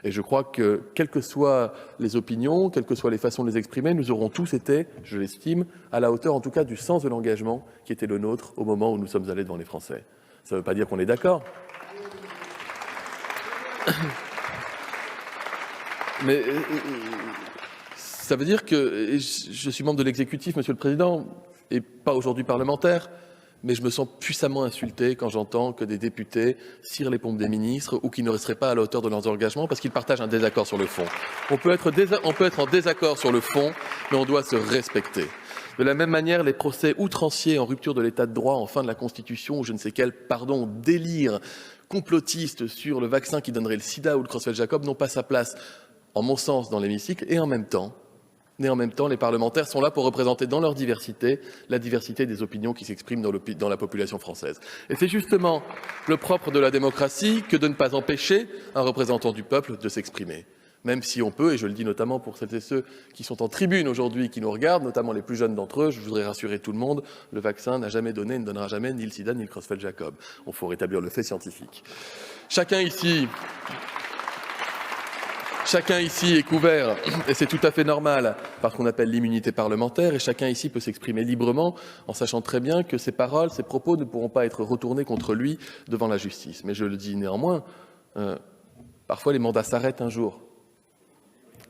Et je crois que, quelles que soient les opinions, quelles que soient les façons de les exprimer, nous aurons tous été, je l'estime, à la hauteur en tout cas du sens de l'engagement qui était le nôtre au moment où nous sommes allés devant les Français. Ça ne veut pas dire qu'on est d'accord. Mais ça veut dire que je suis membre de l'exécutif, Monsieur le Président, et pas aujourd'hui parlementaire, mais je me sens puissamment insulté quand j'entends que des députés cirent les pompes des ministres ou qu'ils ne resteraient pas à la hauteur de leurs engagements parce qu'ils partagent un désaccord sur le fond. On peut être en désaccord sur le fond, mais on doit se respecter. De la même manière, les procès outranciers en rupture de l'état de droit en fin de la Constitution, ou je ne sais quel, délire complotiste sur le vaccin qui donnerait le sida ou le Creutzfeldt-Jakob n'ont pas sa place, en mon sens, dans l'hémicycle, et en même temps, les parlementaires sont là pour représenter dans leur diversité la diversité des opinions qui s'expriment dans la population française. Et c'est justement le propre de la démocratie que de ne pas empêcher un représentant du peuple de s'exprimer. Même si on peut, et je le dis notamment pour celles et ceux qui sont en tribune aujourd'hui, qui nous regardent, notamment les plus jeunes d'entre eux, je voudrais rassurer tout le monde, le vaccin n'a jamais donné, ne donnera jamais ni le sida ni le Creutzfeldt-Jakob. Il faut rétablir le fait scientifique. Chacun ici est couvert, et c'est tout à fait normal, par ce qu'on appelle l'immunité parlementaire, et chacun ici peut s'exprimer librement, en sachant très bien que ses paroles, ses propos ne pourront pas être retournés contre lui devant la justice. Mais je le dis néanmoins, parfois les mandats s'arrêtent un jour.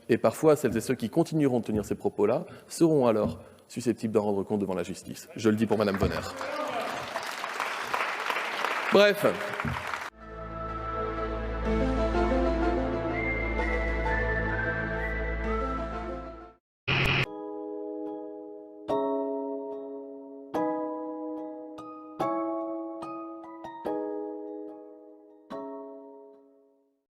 Et parfois, celles et ceux qui continueront de tenir ces propos-là seront alors susceptibles d'en rendre compte devant la justice. Je le dis pour Madame Bonner. Bref.